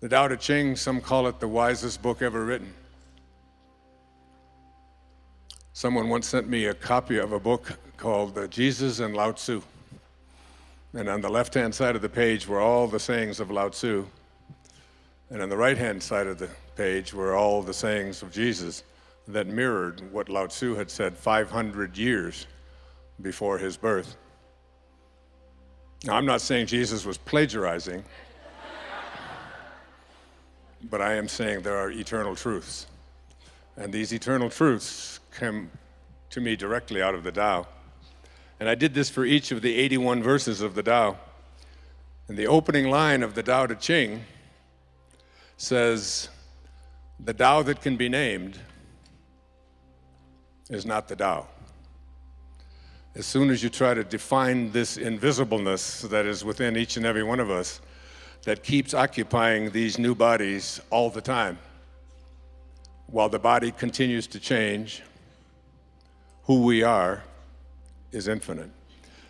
The Tao Te Ching, some call it the wisest book ever written. Someone once sent me a copy of a book called Jesus and Lao Tzu. And on the left-hand side of the page were all the sayings of Lao Tzu. And on the right-hand side of the page were all the sayings of Jesus that mirrored what Lao Tzu had said 500 years before his birth. Now, I'm not saying Jesus was plagiarizing, but I am saying there are eternal truths. And these eternal truths come to me directly out of the Tao. And I did this for each of the 81 verses of the Tao. And the opening line of the Tao Te Ching says, "The Tao that can be named is not the Tao." As soon as you try to define this invisibleness that is within each and every one of us, that keeps occupying these new bodies all the time, while the body continues to change, who we are is infinite.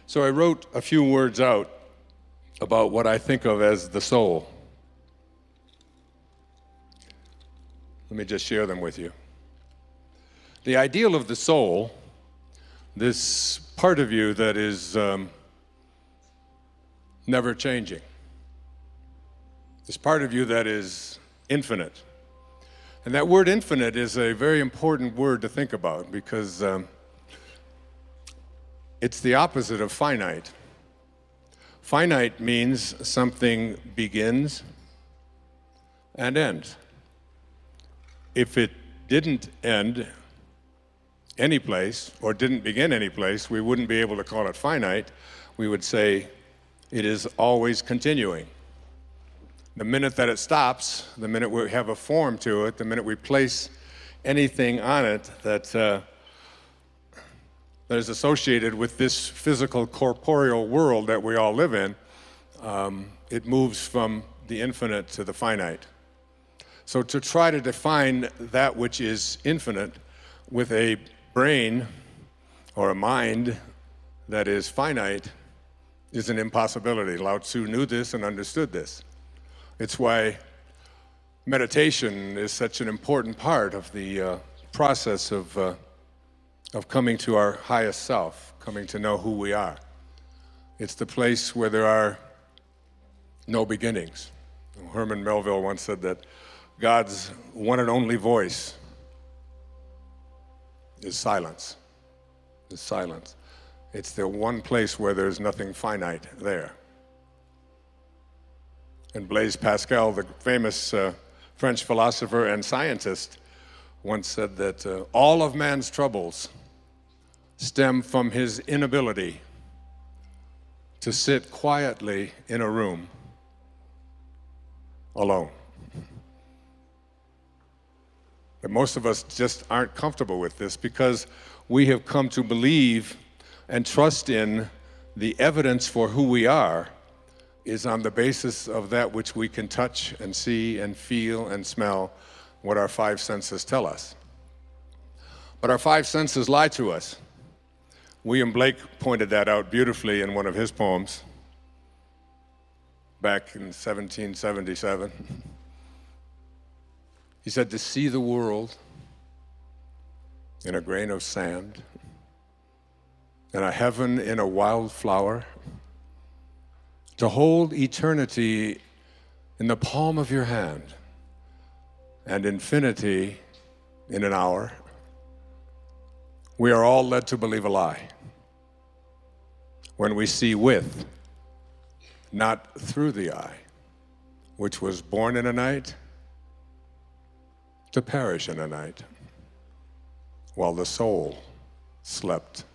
So I wrote a few words out about what I think of as the soul. Let me just share them with you. The ideal of the soul, this part of you that is never changing, this part of you that is infinite. And that word infinite is a very important word to think about because it's the opposite of finite. Finite means something begins and ends. If it didn't end any place or didn't begin any place, we wouldn't be able to call it finite. We would say it is always continuing. The minute that it stops, the minute we have a form to it, the minute we place anything on it that is associated with this physical, corporeal world that we all live in, it moves from the infinite to the finite. So to try to define that which is infinite with a brain or a mind that is finite is an impossibility. Lao Tzu knew this and understood this. It's why meditation is such an important part of the process of coming to our highest self, coming to know who we are. It's the place where there are no beginnings. Herman Melville once said that God's one and only voice is silence. Is silence. It's the one place where there's nothing finite there. And Blaise Pascal, the famous French philosopher and scientist, once said that all of man's troubles stem from his inability to sit quietly in a room alone. But most of us just aren't comfortable with this because we have come to believe and trust in the evidence for who we are is on the basis of that which we can touch and see and feel and smell, what our five senses tell us. But our five senses lie to us. William Blake pointed that out beautifully in one of his poems back in 1777. He said, "To see the world in a grain of sand, and a heaven in a wildflower, to hold eternity in the palm of your hand, and infinity in an hour, we are all led to believe a lie when we see with, not through the eye, which was born in a night, to perish in a night, while the soul slept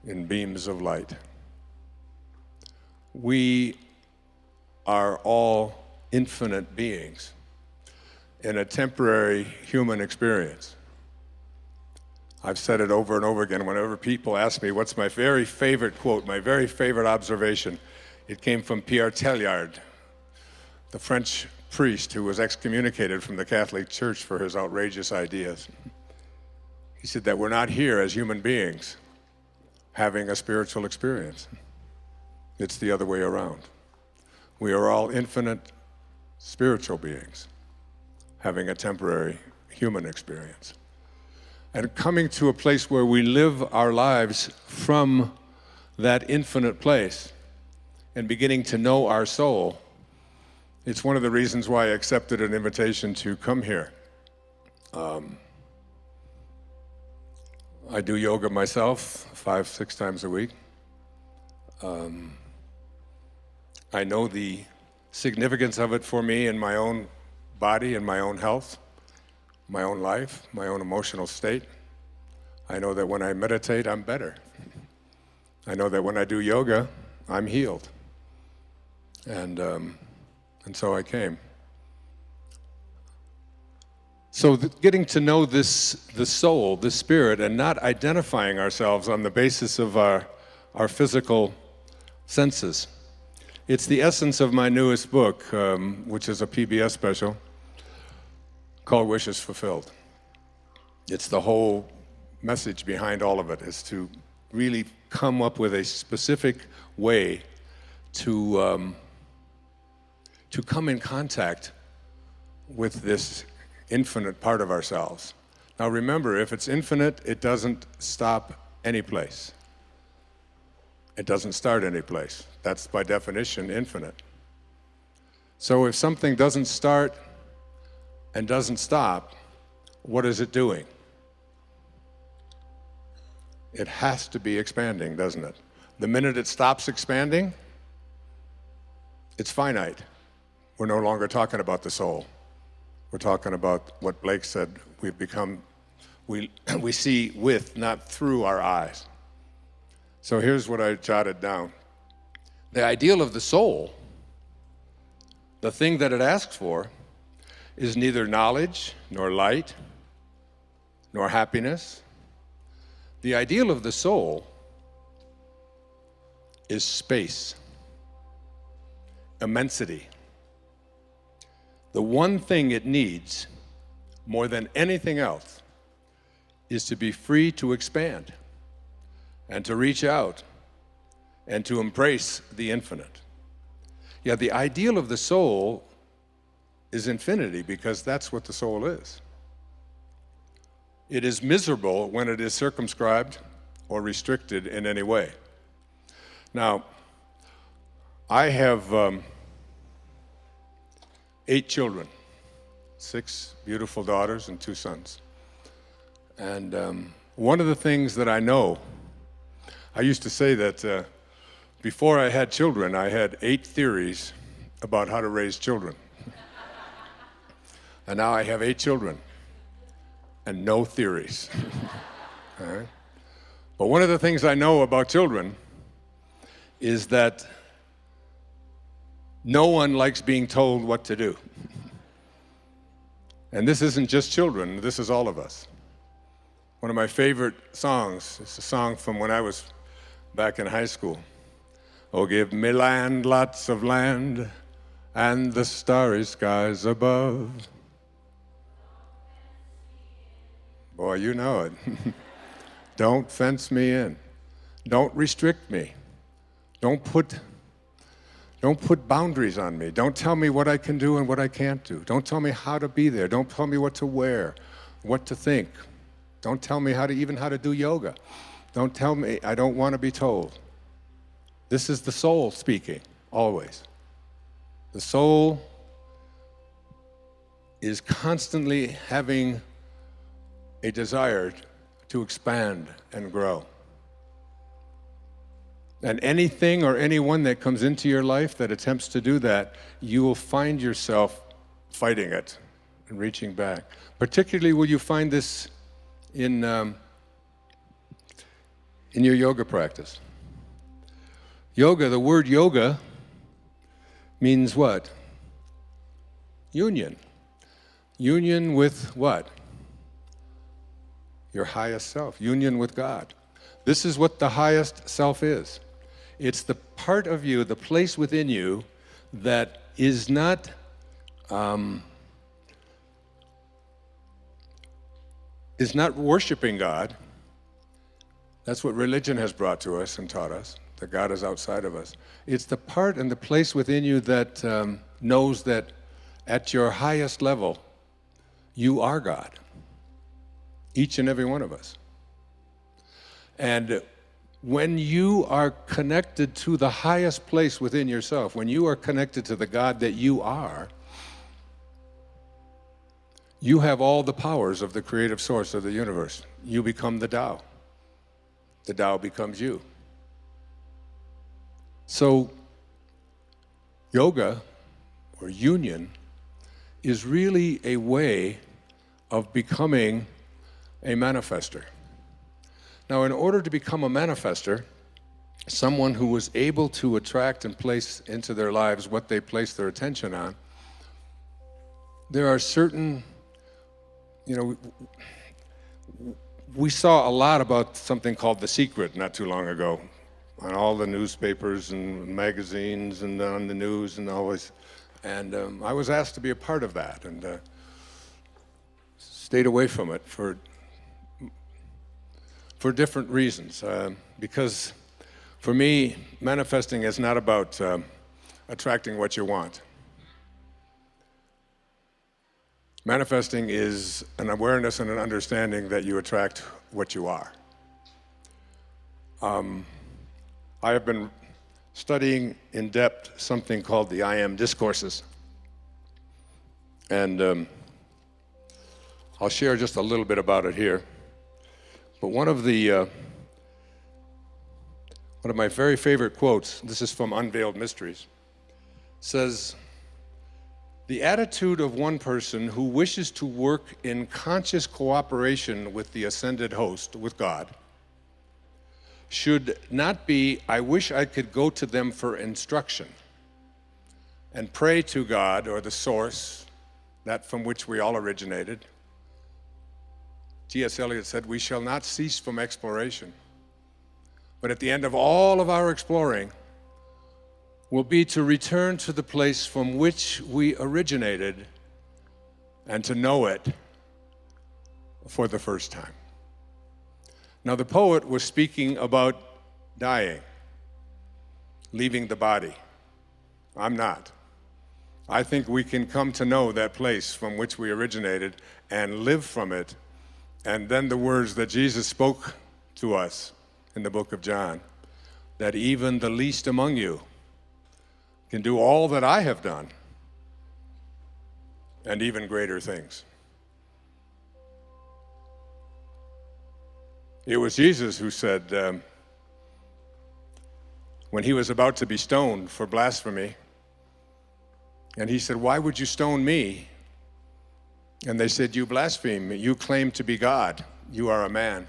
in beams of light." We are all infinite beings in a temporary human experience. I've said it over and over again. Whenever people ask me what's my very favorite quote, my very favorite observation, it came from Pierre Teilhard, the French priest who was excommunicated from the Catholic Church for his outrageous ideas. He said that we're not here as human beings having a spiritual experience. It's the other way around. We are all infinite spiritual beings having a temporary human experience. And coming to a place where we live our lives from that infinite place and beginning to know our soul, it's one of the reasons why I accepted an invitation to come here. I do yoga myself 5-6 times a week. I know the significance of it for me in my own body and my own health, my own life, my own emotional state. I know that when I meditate, I'm better. I know that when I do yoga, I'm healed. And so I came. So getting to know the soul, the spirit, and not identifying ourselves on the basis of our physical senses. It's the essence of my newest book, which is a PBS special called Wishes Fulfilled. It's the whole message behind all of it, is to really come up with a specific way to come in contact with this infinite part of ourselves. Now remember, if it's infinite, it doesn't stop any place. It doesn't start any place. That's by definition infinite. So if something doesn't start and doesn't stop, what is it doing? It has to be expanding, doesn't it? The minute it stops expanding, it's finite. We're no longer talking about the soul. We're talking about what Blake said, we see with, not through our eyes. So here's what I jotted down. The ideal of the soul, the thing that it asks for, is neither knowledge, nor light, nor happiness. The ideal of the soul is space, immensity. The one thing it needs, more than anything else, is to be free to expand and to reach out and to embrace the infinite. Yeah, the ideal of the soul is infinity, because that's what the soul is. It is miserable when it is circumscribed or restricted in any way. Now, I have 8 children, 6 beautiful daughters and 2 sons. And one of the things that I know, I used to say that before I had children, I had 8 theories about how to raise children. And now I have 8 children and no theories. All right? But one of the things I know about children is that no one likes being told what to do. And this isn't just children, this is all of us. One of my favorite songs is a song from when I was back in high school. Oh, give me land, lots of land, and the starry skies above. Boy, you know it. Don't fence me in. Don't restrict me. Don't put boundaries on me. Don't tell me what I can do and what I can't do. Don't tell me how to be there. Don't tell me what to wear, what to think. Don't tell me how to do yoga. Don't tell me, I don't want to be told. This is the soul speaking, always. The soul is constantly having a desire to expand and grow. And anything or anyone that comes into your life that attempts to do that, you will find yourself fighting it and reaching back. Particularly will you find this in your yoga practice. Yoga, the word yoga means what? Union. Union with what? Your highest self. Union with God. This is what the highest self is. It's the part of you, the place within you that is not worshiping God. That's what religion has brought to us and taught us, that God is outside of us. It's the part and the place within you that knows that at your highest level, you are God. Each and every one of us. And when you are connected to the highest place within yourself, when you are connected to the God that you are, you have all the powers of the creative source of the universe. You become the Tao. The Tao becomes you. So, yoga, or union, is really a way of becoming a manifester. Now, in order to become a manifester, someone who was able to attract and place into their lives what they place their attention on, there are certain, we saw a lot about something called The Secret not too long ago, on all the newspapers and magazines and on the news and always. And I was asked to be a part of that and stayed away from it for different reasons. Because for me, manifesting is not about attracting what you want. Manifesting is an awareness and an understanding that you attract what you are. I have been studying in depth something called the I Am discourses. And I'll share just a little bit about it here. But one of my very favorite quotes, this is from Unveiled Mysteries, says, "The attitude of one person who wishes to work in conscious cooperation with the ascended host, with God, should not be, I wish I could go to them for instruction and pray to God or the source, that from which we all originated." T.S. Eliot said, "We shall not cease from exploration. But at the end of all of our exploring will be to return to the place from which we originated and to know it for the first time." Now, the poet was speaking about dying, leaving the body. I'm not. I think we can come to know that place from which we originated and live from it. And then the words that Jesus spoke to us in the book of John, that even the least among you can do all that I have done and even greater things. It was Jesus who said, when he was about to be stoned for blasphemy, and he said, "Why would you stone me?" And they said, "You blaspheme. You claim to be God. You are a man."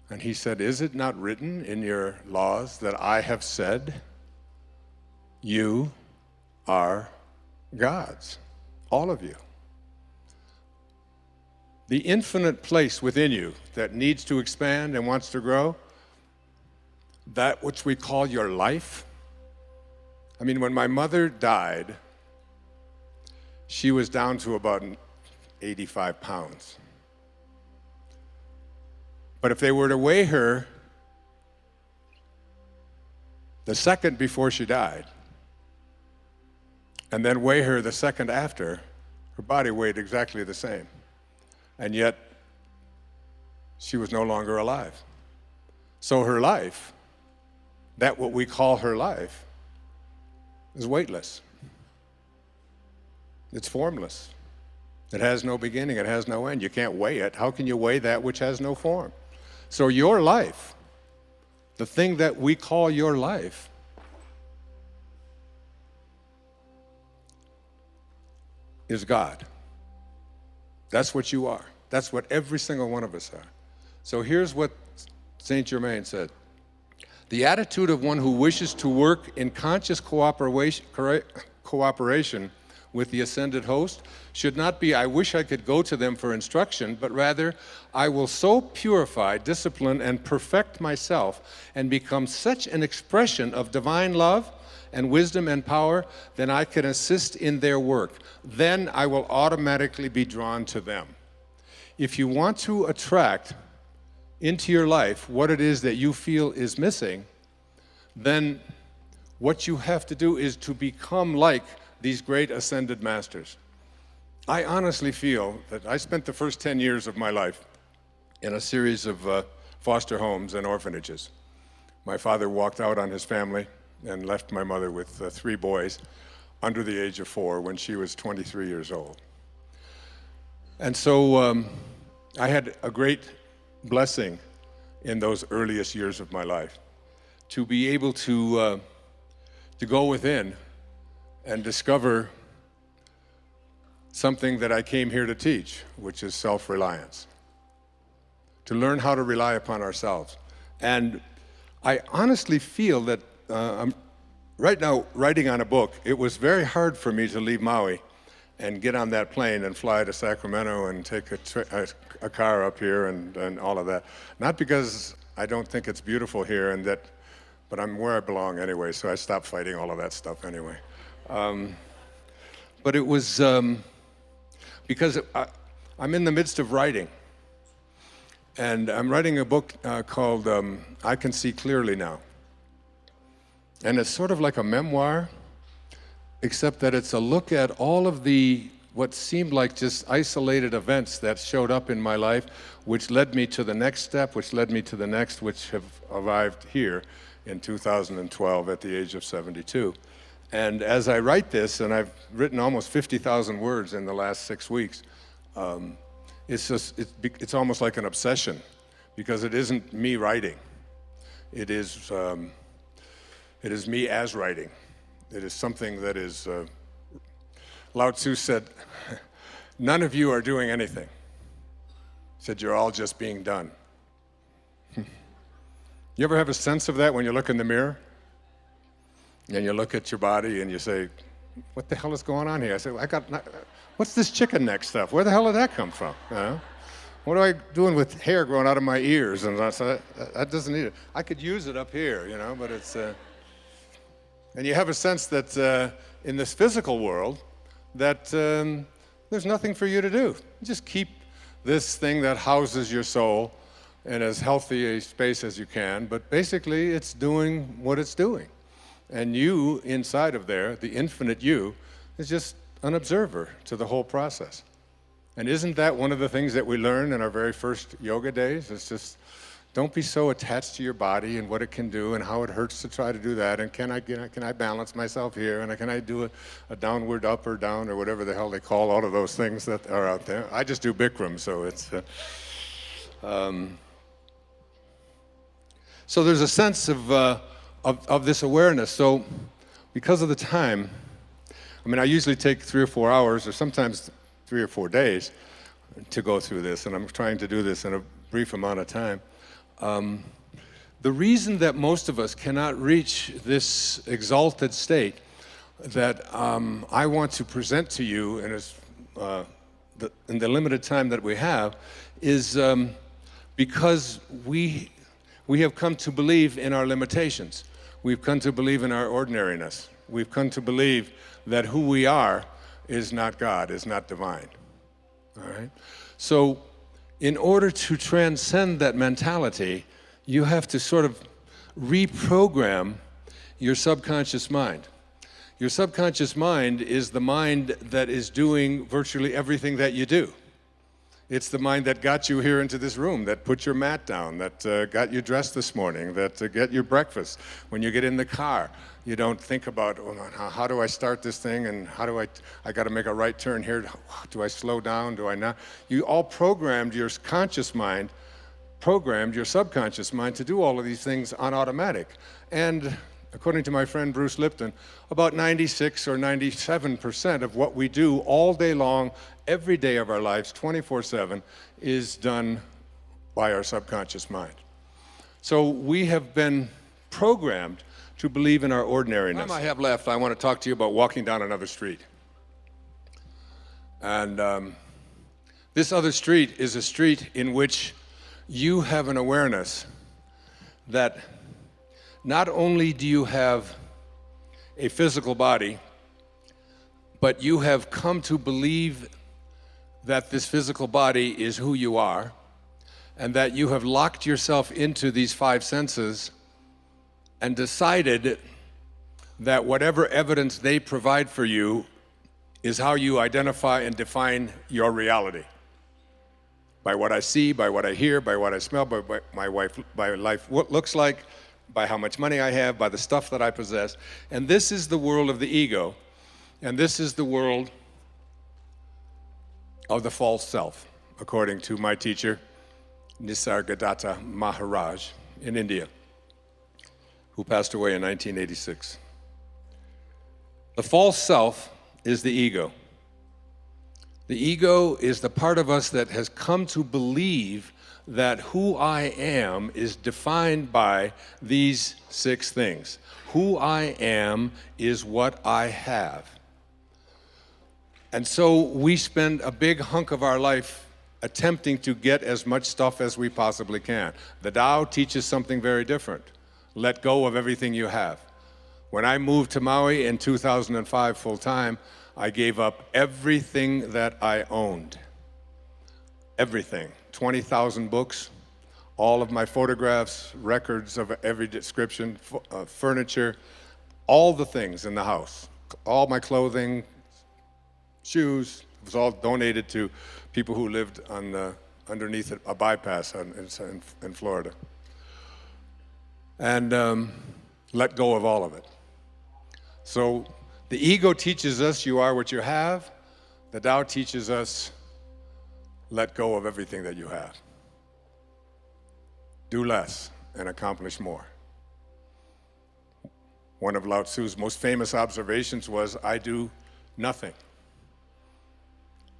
And he said, "Is it not written in your laws that I have said, you are gods, all of you?" The infinite place within you that needs to expand and wants to grow, that which we call your life. I mean, when my mother died, she was down to about 85 pounds. But if they were to weigh her the second before she died, and then weigh her the second after, her body weighed exactly the same. And yet, she was no longer alive. So her life, that what we call her life, is weightless. It's formless. It has no beginning, it has no end. You can't weigh it. How can you weigh that which has no form? So your life, the thing that we call your life, is God. That's what you are. That's what every single one of us are. So here's what Saint Germain said. "The attitude of one who wishes to work in conscious cooperation with the ascended host should not be, I wish I could go to them for instruction, but rather, I will so purify, discipline, and perfect myself and become such an expression of divine love and wisdom and power, then I can assist in their work. Then I will automatically be drawn to them." If you want to attract into your life what it is that you feel is missing, then what you have to do is to become like these great ascended masters. I honestly feel that I spent the first 10 years of my life in a series of foster homes and orphanages. My father walked out on his family and left my mother with 3 boys under the age of 4 when she was 23 years old. And so I had a great blessing in those earliest years of my life to be able to go within and discover something that I came here to teach, which is self-reliance. To learn how to rely upon ourselves. And I honestly feel that I'm right now writing on a book. It was very hard for me to leave Maui and get on that plane and fly to Sacramento and take a car up here and all of that. Not because I don't think it's beautiful here and that, but I'm where I belong anyway, so I stopped fighting all of that stuff anyway. But it was because I'm in the midst of writing. And I'm writing a book called I Can See Clearly Now. And it's sort of like a memoir, except that it's a look at all of the, what seemed like just isolated events that showed up in my life, which led me to the next step, which led me to the next, which have arrived here in 2012 at the age of 72. And as I write this, and I've written almost 50,000 words in the last 6 weeks, it's almost like an obsession, because it isn't me writing. It is me as writing. It is something that is, Lao Tzu said, none of you are doing anything. He said, you're all just being done. You ever have a sense of that when you look in the mirror? And you look at your body and you say, what the hell is going on here? I say, what's this chicken neck stuff? Where the hell did that come from? What am I doing with hair growing out of my ears? And I said, that doesn't need it. I could use it up here, but it's... And you have a sense that in this physical world, that there's nothing for you to do. Just keep this thing that houses your soul in as healthy a space as you can, but basically it's doing what it's doing. And you, inside of there, the infinite you, is just an observer to the whole process. And isn't that one of the things that we learn in our very first yoga days? It's just, don't be so attached to your body and what it can do and how it hurts to try to do that, and can I balance myself here, and can I do a downward up or down or whatever the hell they call all of those things that are out there. I just do Bikram, so it's... So there's a sense of this awareness. So because of the time, I usually take 3 or 4 hours, or sometimes 3 or 4 days to go through this, and I'm trying to do this in a brief amount of time. The reason that most of us cannot reach this exalted state that I want to present to you in the limited time that we have is because we have come to believe in our limitations. We've come to believe in our ordinariness. We've come to believe that who we are is not God, is not divine. All right? So in order to transcend that mentality, you have to sort of reprogram your subconscious mind. Your subconscious mind is the mind that is doing virtually everything that you do. It's the mind that got you here into this room, that put your mat down, that got you dressed this morning, that got your breakfast. When you get in the car, you don't think about, oh, how do I start this thing, and how do I got to make a right turn here. Do I slow down? Do I not? You all programmed your conscious mind, programmed your subconscious mind to do all of these things on automatic. And according to my friend Bruce Lipton, about 96 or 97% of what we do all day long, every day of our lives, 24/7, is done by our subconscious mind. So we have been programmed to believe in our ordinariness. The time I have left, I want to talk to you about walking down another street. And this other street is a street in which you have an awareness that not only do you have a physical body, but you have come to believe that this physical body is who you are, and that you have locked yourself into these 5 senses and decided that whatever evidence they provide for you is how you identify and define your reality. By what I see, by what I hear, by what I smell, by what my life looks like, by how much money I have, by the stuff that I possess. And this is the world of the ego, and this is the world of the false self, according to my teacher, Nisargadatta Maharaj in India, who passed away in 1986. The false self is the ego. The ego is the part of us that has come to believe that who I am is defined by these 6 things. Who I am is what I have. And so we spend a big hunk of our life attempting to get as much stuff as we possibly can. The Tao teaches something very different. Let go of everything you have. When I moved to Maui in 2005 full-time, I gave up everything that I owned. Everything. 20,000 books, all of my photographs, records of every description, furniture, all the things in the house, all my clothing, shoes. It was all donated to people who lived on underneath a bypass in Florida. And let go of all of it. So the ego teaches us you are what you have. The Tao teaches us let go of everything that you have. Do less and accomplish more. One of Lao Tzu's most famous observations was, I do nothing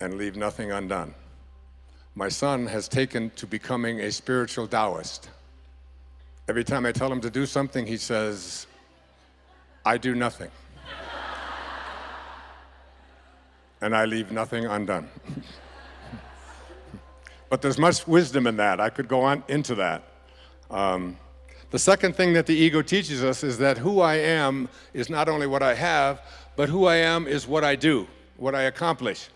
and leave nothing undone. My son has taken to becoming a spiritual Taoist. Every time I tell him to do something, he says, I do nothing. And I leave nothing undone. But there's much wisdom in that. I could go on into that. The second thing that the ego teaches us is that who I am is not only what I have, but who I am is what I do, what I accomplish.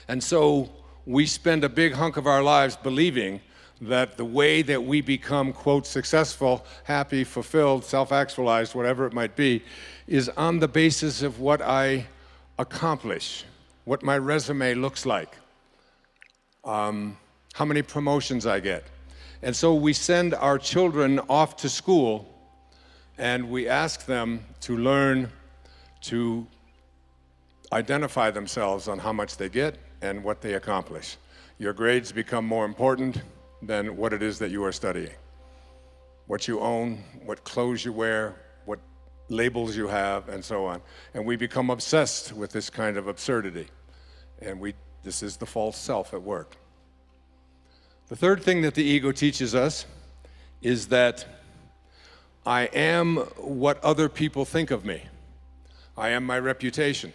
And so we spend a big hunk of our lives believing that the way that we become, quote, successful, happy, fulfilled, self-actualized, whatever it might be, is on the basis of what I accomplish, what my resume looks like, how many promotions I get. And so we send our children off to school and we ask them to learn to identify themselves on how much they get and what they accomplish. Your grades become more important than what it is that you are studying. What you own, what clothes you wear, what labels you have, and so on. And we become obsessed with this kind of absurdity. And this is the false self at work. The third thing that the ego teaches us is that I am what other people think of me. I am my reputation.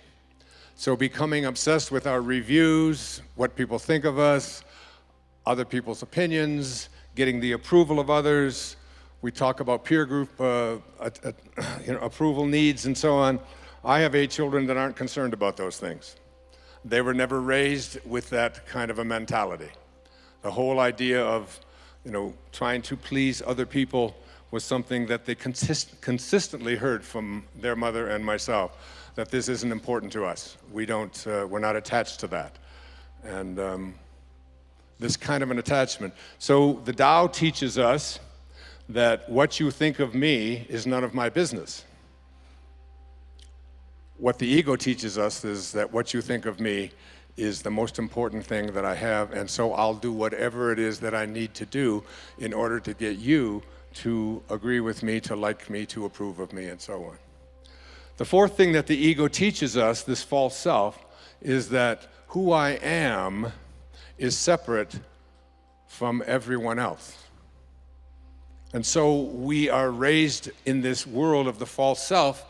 So becoming obsessed with our reviews, what people think of us, other people's opinions, getting the approval of others. We talk about peer group approval needs and so on. I have 8 children that aren't concerned about those things. They were never raised with that kind of a mentality. The whole idea of, trying to please other people was something that they consistently heard from their mother and myself, that this isn't important to us. We're not attached to that. And this kind of an attachment. So the Tao teaches us that what you think of me is none of my business. What the ego teaches us is that what you think of me is the most important thing that I have, and so I'll do whatever it is that I need to do in order to get you to agree with me, to like me, to approve of me, and so on. The fourth thing that the ego teaches us, this false self, is that who I am is separate from everyone else. And so we are raised in this world of the false self,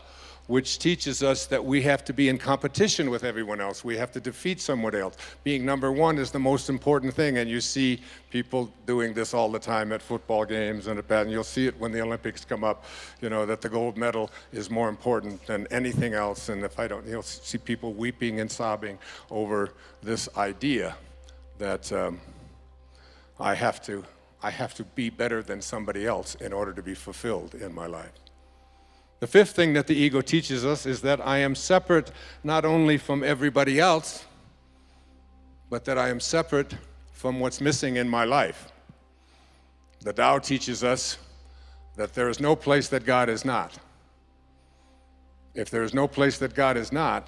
which teaches us that we have to be in competition with everyone else. We have to defeat someone else. Being number one is the most important thing, and you see people doing this all the time at football games and and you'll see it when the Olympics come up, that the gold medal is more important than anything else, and you'll see people weeping and sobbing over this idea that I have to be better than somebody else in order to be fulfilled in my life. The fifth thing that the ego teaches us is that I am separate not only from everybody else, but that I am separate from what's missing in my life. The Tao teaches us that there is no place that God is not. If there is no place that God is not,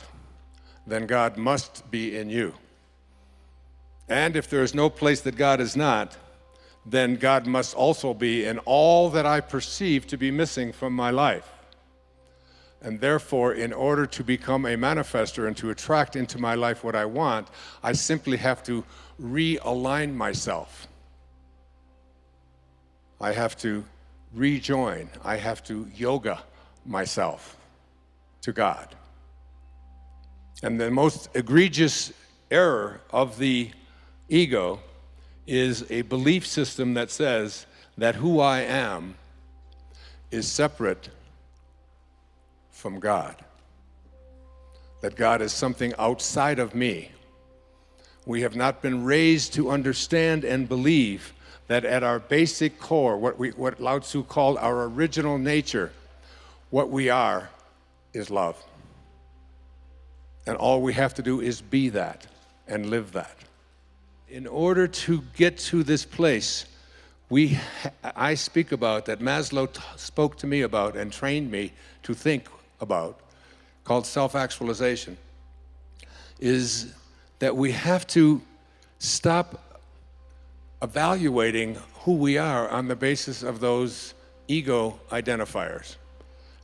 then God must be in you. And if there is no place that God is not, then God must also be in all that I perceive to be missing from my life. And therefore, in order to become a manifester and to attract into my life what I want, I simply have to realign myself. I have to rejoin. I have to yoga myself to God. And the most egregious error of the ego is a belief system that says that who I am is separate from God, that God is something outside of me. We have not been raised to understand and believe that at our basic core, what Lao Tzu called our original nature, what we are is love. And all we have to do is be that and live that. In order to get to this place, I speak about, that Maslow spoke to me about and trained me to think about, called self-actualization, is that we have to stop evaluating who we are on the basis of those ego identifiers,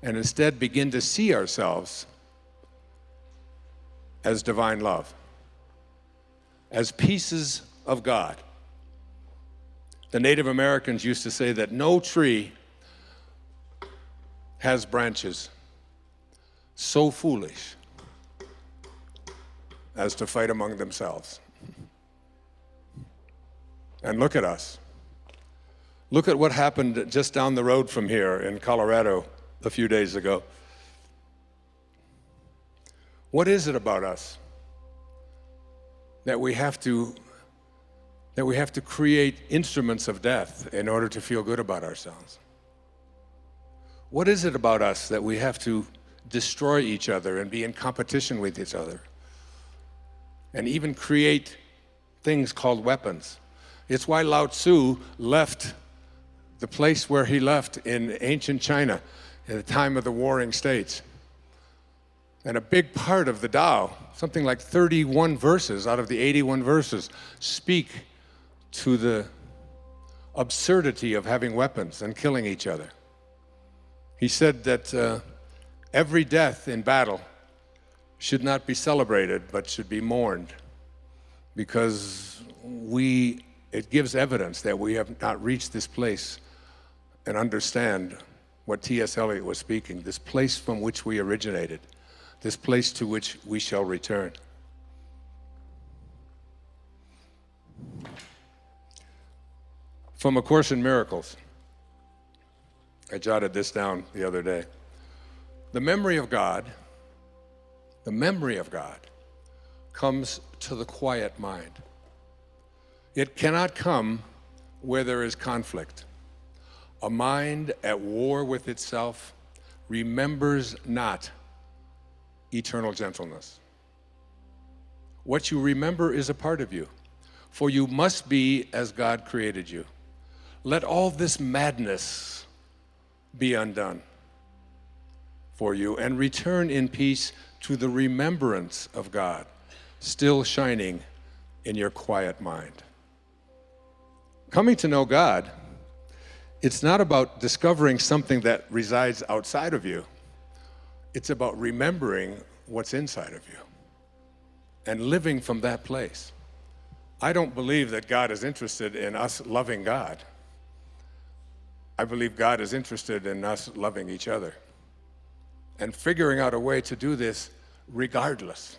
and instead begin to see ourselves as divine love, as pieces of God. The Native Americans used to say that no tree has branches so foolish as to fight among themselves. And look at us. Look at what happened just down the road from here in Colorado a few days ago. What is it about us that we have to create instruments of death in order to feel good about ourselves? What is it about us that we have to destroy each other and be in competition with each other, and even create things called weapons? It's why Lao Tzu left the place where he left in ancient China at the time of the Warring States. And a big part of the Tao, something like 31 verses out of the 81 verses, speak to the absurdity of having weapons and killing each other. He said that every death in battle should not be celebrated, but should be mourned, because it gives evidence that we have not reached this place and understand what T.S. Eliot was speaking, this place from which we originated, this place to which we shall return. From A Course in Miracles, I jotted this down the other day. The memory of God comes to the quiet mind. It cannot come where there is conflict. A mind at war with itself remembers not eternal gentleness. What you remember is a part of you, for you must be as God created you. Let all this madness be undone for you, and return in peace to the remembrance of God, still shining in your quiet mind. Coming to know God, it's not about discovering something that resides outside of you. It's about remembering what's inside of you and living from that place. I don't believe that God is interested in us loving God. I believe God is interested in us loving each other and figuring out a way to do this regardless.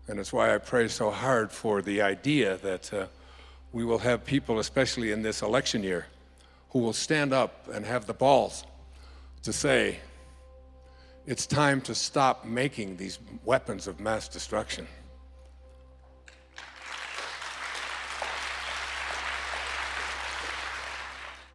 And it's why I pray so hard for the idea that we will have people, especially in this election year, who will stand up and have the balls to say, it's time to stop making these weapons of mass destruction.